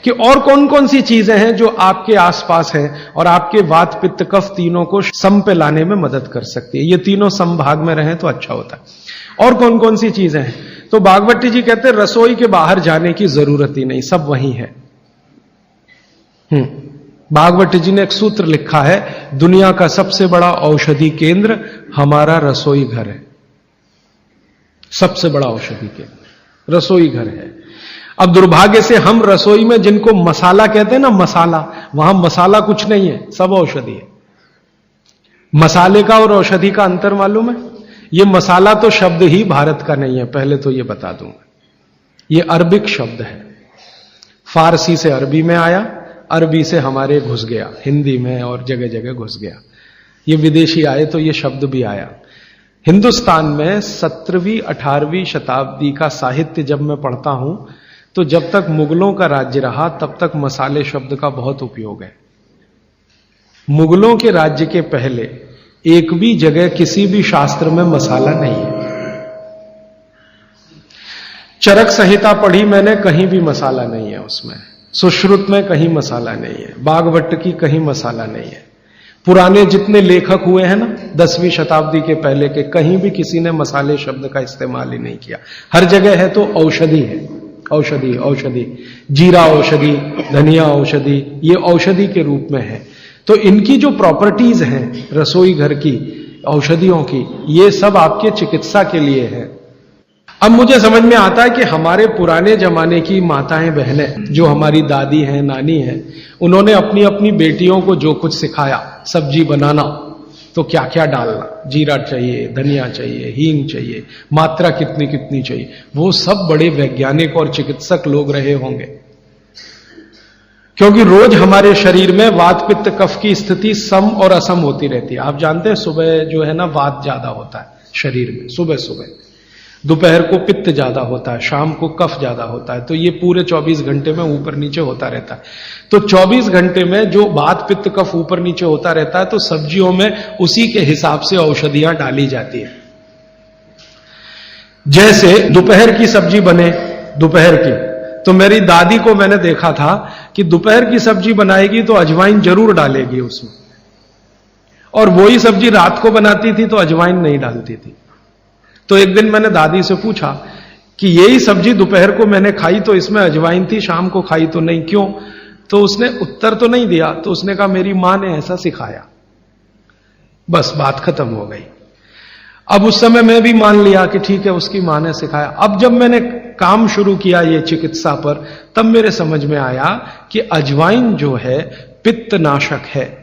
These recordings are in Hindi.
कि और कौन कौन सी चीजें हैं जो आपके आसपास हैं और आपके वात पित्त कफ तीनों को सम पे लाने में मदद कर सकती है। ये तीनों समभाग में रहें तो अच्छा होता है। और कौन कौन सी चीजें हैं? तो भागवती जी कहते हैं रसोई के बाहर जाने की जरूरत ही नहीं, सब वहीं है। भागवती जी ने एक सूत्र लिखा है, दुनिया का सबसे बड़ा औषधि केंद्र हमारा रसोई घर है। सबसे बड़ा औषधि केंद्र रसोई घर है। अब दुर्भाग्य से हम रसोई में जिनको मसाला कहते हैं ना, मसाला, वहां मसाला कुछ नहीं है, सब औषधि है। मसाले का और औषधि का अंतर मालूम है? ये मसाला तो शब्द ही भारत का नहीं है, पहले तो ये बता दूंगा। ये अरबिक शब्द है, फारसी से अरबी में आया, अरबी से हमारे घुस गया, हिंदी में और जगह जगह घुस गया। ये विदेशी आए तो ये शब्द भी आया। हिंदुस्तान में 17वीं 18वीं शताब्दी का साहित्य जब मैं पढ़ता हूं तो जब तक मुगलों का राज्य रहा तब तक मसाले शब्द का बहुत उपयोग है। मुगलों के राज्य के पहले एक भी जगह किसी भी शास्त्र में मसाला नहीं है। चरक संहिता पढ़ी मैंने, कहीं भी मसाला नहीं है उसमें। सुश्रुत में कहीं मसाला नहीं है, बागवट की कहीं मसाला नहीं है। पुराने जितने लेखक हुए हैं ना 10वीं शताब्दी के पहले के, कहीं भी किसी ने मसाले शब्द का इस्तेमाल ही नहीं किया। हर जगह है तो औषधि है, औषधि औषधि, जीरा औषधि, धनिया औषधि, ये औषधि के रूप में है। तो इनकी जो प्रॉपर्टीज हैं रसोई घर की, औषधियों की, ये सब आपके चिकित्सा के लिए है। अब मुझे समझ में आता है कि हमारे पुराने जमाने की माताएं बहनें, जो हमारी दादी हैं, नानी हैं, उन्होंने अपनी अपनी बेटियों को जो कुछ सिखाया, सब्जी बनाना तो क्या क्या डालना, जीरा चाहिए, धनिया चाहिए, हींग चाहिए, मात्रा कितनी कितनी चाहिए, वो सब बड़े वैज्ञानिक और चिकित्सक लोग रहे होंगे। क्योंकि रोज हमारे शरीर में वात पित्त कफ की स्थिति सम और असम होती रहती है। आप जानते हैं सुबह जो है ना वात ज्यादा होता है शरीर में, सुबह सुबह, दोपहर को पित्त ज्यादा होता है, शाम को कफ ज्यादा होता है। तो ये पूरे 24 घंटे में ऊपर नीचे होता रहता है। तो 24 घंटे में जो वात पित्त कफ ऊपर नीचे होता रहता है, तो सब्जियों में उसी के हिसाब से औषधियां डाली जाती है। जैसे दोपहर की सब्जी बने, दोपहर की, तो मेरी दादी को मैंने देखा था कि दोपहर की सब्जी बनाएगी तो अजवाइन जरूर डालेगी उसमें, और वही सब्जी रात को बनाती थी तो अजवाइन नहीं डालती थी। तो एक दिन मैंने दादी से पूछा कि यही सब्जी दोपहर को मैंने खाई तो इसमें अजवाइन थी, शाम को खाई तो नहीं, क्यों? तो उसने उत्तर तो नहीं दिया। तो उसने कहा मेरी मां ने ऐसा सिखाया। बस बात खत्म हो गई। अब उस समय मैं भी मान लिया कि ठीक है, उसकी मां ने सिखाया। अब जब मैंने काम शुरू किया ये चिकित्सा पर, तब मेरे समझ में आया कि अजवाइन जो है पित्तनाशक है।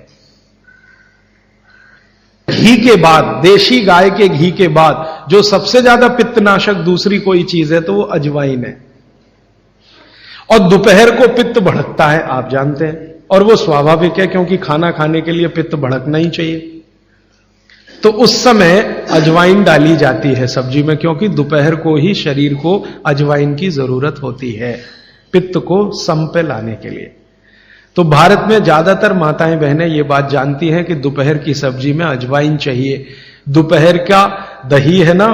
घी के बाद, देशी गाय के घी के बाद जो सबसे ज्यादा पित्तनाशक दूसरी कोई चीज है तो वो अजवाइन है। और दोपहर को पित्त भड़कता है, आप जानते हैं, और वो स्वाभाविक है क्योंकि खाना खाने के लिए पित्त भड़कना ही चाहिए। तो उस समय अजवाइन डाली जाती है सब्जी में, क्योंकि दोपहर को ही शरीर को अजवाइन की जरूरत होती है पित्त को सम पे लाने के लिए। तो भारत में ज्यादातर माताएं बहनें ये बात जानती हैं कि दोपहर की सब्जी में अजवाइन चाहिए। दोपहर का दही है ना,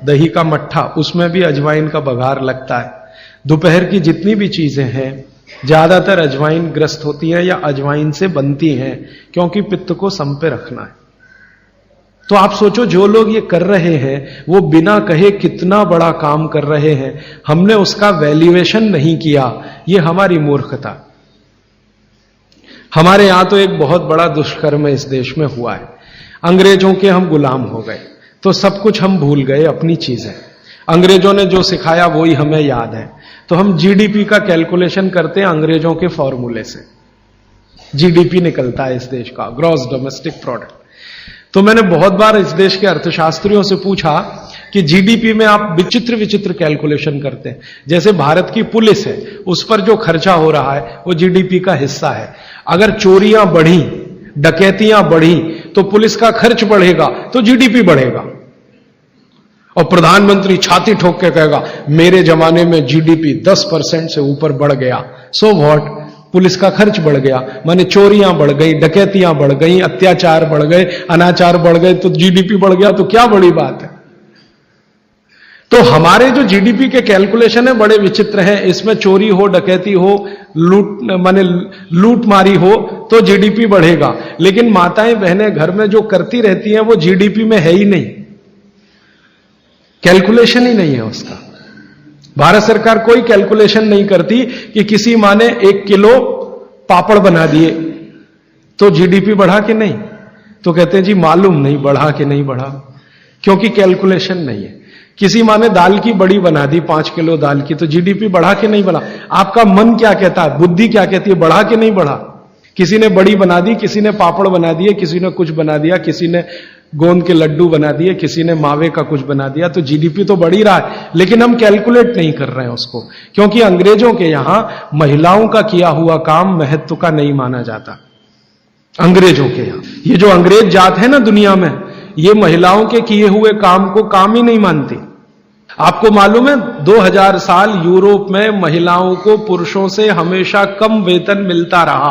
दही का मट्ठा, उसमें भी अजवाइन का बघार लगता है। दोपहर की जितनी भी चीजें हैं ज्यादातर अजवाइन ग्रस्त होती हैं या अजवाइन से बनती हैं, क्योंकि पित्त को सम पे रखना है। तो आप सोचो, जो लोग ये कर रहे हैं वो बिना कहे कितना बड़ा काम कर रहे हैं, हमने उसका वैल्यूएशन नहीं किया, ये हमारी मूर्खता। हमारे यहां तो एक बहुत बड़ा दुष्कर्म इस देश में हुआ है। अंग्रेजों के हम गुलाम हो गए, तो सब कुछ हम भूल गए, अपनी चीजें। अंग्रेजों ने जो सिखाया वही हमें याद है। तो हम जीडीपी का कैलकुलेशन करते हैं अंग्रेजों के फॉर्मूले से। जीडीपी निकलता है इस देश का, ग्रॉस डोमेस्टिक प्रोडक्ट। तो मैंने बहुत बार इस देश के अर्थशास्त्रियों से पूछा कि जीडीपी में आप विचित्र विचित्र कैलकुलेशन करते हैं। जैसे भारत की पुलिस है, उस पर जो खर्चा हो रहा है वो जीडीपी का हिस्सा है। अगर चोरियां बढ़ी, डकैतियां बढ़ी, तो पुलिस का खर्च बढ़ेगा तो जीडीपी बढ़ेगा। और प्रधानमंत्री छाती ठोक के कहेगा मेरे जमाने में जीडीपी 10% से ऊपर बढ़ गया। सो व्हाट, पुलिस का खर्च बढ़ गया, माने चोरियां बढ़ गई, डकैतियां बढ़ गई, अत्याचार बढ़ गए, अनाचार बढ़ गए, तो जीडीपी बढ़ गया, तो क्या बड़ी बात है। तो हमारे जो जीडीपी के कैलकुलेशन है बड़े विचित्र हैं। इसमें चोरी हो, डकैती हो, लूट मारी हो तो जीडीपी बढ़ेगा, लेकिन माताएं बहनें घर में जो करती रहती हैं वो जीडीपी में है ही नहीं, कैलकुलेशन ही नहीं है उसका। भारत सरकार कोई कैलकुलेशन नहीं करती कि किसी मां ने 1 किलो पापड़ बना दिए तो जीडीपी बढ़ा कि नहीं, तो कहते हैं जी मालूम नहीं बढ़ा कि नहीं बढ़ा, क्योंकि कैलकुलेशन नहीं है। किसी मां ने दाल की बड़ी बना दी 5 किलो दाल की, तो जीडीपी बढ़ा कि नहीं बढ़ा। आपका मन क्या कहता है, बुद्धि क्या कहती है, बढ़ा कि नहीं बढ़ा। किसी ने बड़ी बना दी, किसी ने पापड़ बना दिए, किसी ने कुछ बना दिया, किसी ने गोंद के लड्डू बना दिए, किसी ने मावे का कुछ बना दिया, तो जीडीपी तो बढ़ ही रहा है, लेकिन हम कैलकुलेट नहीं कर रहे हैं उसको, क्योंकि अंग्रेजों के यहां महिलाओं का किया हुआ काम महत्व का नहीं माना जाता। अंग्रेजों के यहां ये जो अंग्रेज जात है ना दुनिया में, ये महिलाओं के किए हुए काम को काम ही नहीं मानती। आपको मालूम है 2000 साल यूरोप में महिलाओं को पुरुषों से हमेशा कम वेतन मिलता रहा,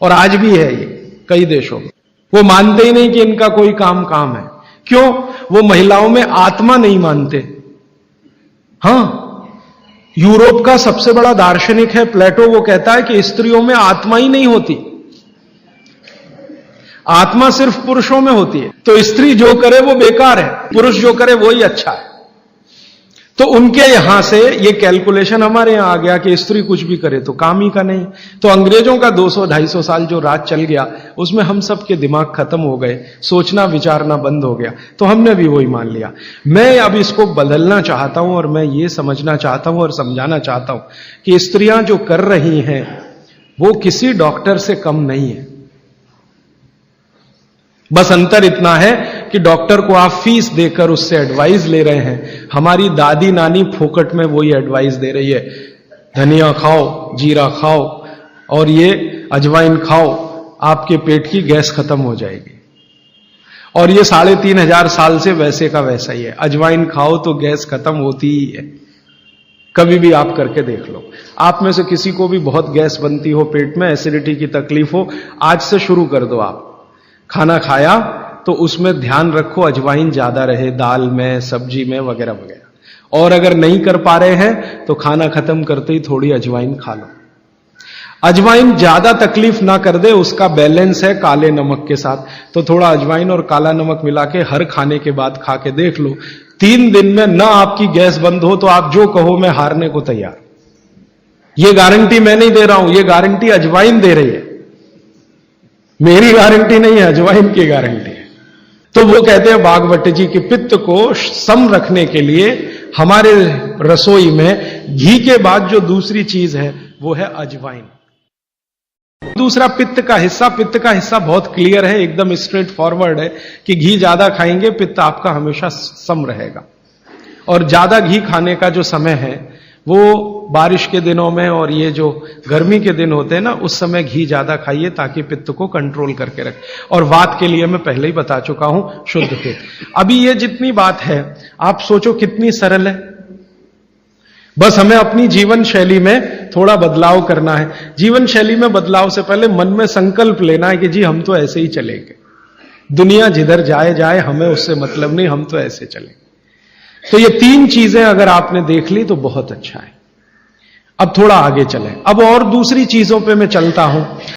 और आज भी है ये कई देशों में। वो मानते ही नहीं कि इनका कोई काम है। क्यों? वो महिलाओं में आत्मा नहीं मानते। हां, यूरोप का सबसे बड़ा दार्शनिक है प्लेटो, वो कहता है कि स्त्रियों में आत्मा ही नहीं होती, आत्मा सिर्फ पुरुषों में होती है। तो स्त्री जो करे वो बेकार है, पुरुष जो करे वो ही अच्छा है। तो उनके यहां से ये कैलकुलेशन हमारे यहां आ गया कि स्त्री कुछ भी करे तो काम ही का नहीं। तो अंग्रेजों का 200-250 साल जो राज चल गया, उसमें हम सब के दिमाग खत्म हो गए, सोचना विचारना बंद हो गया, तो हमने भी वही मान लिया। मैं अब इसको बदलना चाहता हूं और मैं ये समझना चाहता हूं और समझाना चाहता हूं कि स्त्रियां जो कर रही हैं वो किसी डॉक्टर से कम नहीं है। बस अंतर इतना है कि डॉक्टर को आप फीस देकर उससे एडवाइस ले रहे हैं, हमारी दादी नानी फोकट में वही एडवाइस दे रही है, धनिया खाओ, जीरा खाओ और ये अजवाइन खाओ, आपके पेट की गैस खत्म हो जाएगी। और ये 3500 साल से वैसे का वैसा ही है, अजवाइन खाओ तो गैस खत्म होती ही है। कभी भी आप करके देख लो। आप में से किसी को भी बहुत गैस बनती हो, पेट में एसिडिटी की तकलीफ हो, आज से शुरू कर दो। आप खाना खाया तो उसमें ध्यान रखो अजवाइन ज्यादा रहे, दाल में, सब्जी में, वगैरह वगैरह। और अगर नहीं कर पा रहे हैं तो खाना खत्म करते ही थोड़ी अजवाइन खा लो। अजवाइन ज्यादा तकलीफ ना कर दे, उसका बैलेंस है काले नमक के साथ, तो थोड़ा अजवाइन और काला नमक मिला के हर खाने के बाद खा के देख लो। 3 दिन में ना आपकी गैस बंद हो तो आप जो कहो मैं हारने को तैयार। ये गारंटी मैं नहीं दे रहा हूं, ये गारंटी अजवाइन दे रही है, मेरी गारंटी नहीं है, अजवाइन की गारंटी है। तो वो कहते हैं भागवत जी कि पित्त को सम रखने के लिए हमारे रसोई में घी के बाद जो दूसरी चीज है वो है अजवाइन। दूसरा पित्त का हिस्सा बहुत क्लियर है, एकदम स्ट्रेट फॉरवर्ड है कि घी ज्यादा खाएंगे पित्त आपका हमेशा सम रहेगा। और ज्यादा घी खाने का जो समय है वो बारिश के दिनों में और ये जो गर्मी के दिन होते हैं ना, उस समय घी ज्यादा खाइए ताकि पित्त को कंट्रोल करके रखे। और वात के लिए मैं पहले ही बता चुका हूं, शुद्ध पित्त। अभी ये जितनी बात है आप सोचो कितनी सरल है, बस हमें अपनी जीवन शैली में थोड़ा बदलाव करना है। जीवन शैली में बदलाव से पहले मन में संकल्प लेना है कि जी हम तो ऐसे ही चलेंगे, दुनिया जिधर जाए जाए, हमें उससे मतलब नहीं, हम तो ऐसे चलेंगे। तो ये 3 चीजें अगर आपने देख ली तो बहुत अच्छा है। अब थोड़ा आगे चलें। अब और दूसरी चीजों पे मैं चलता हूं।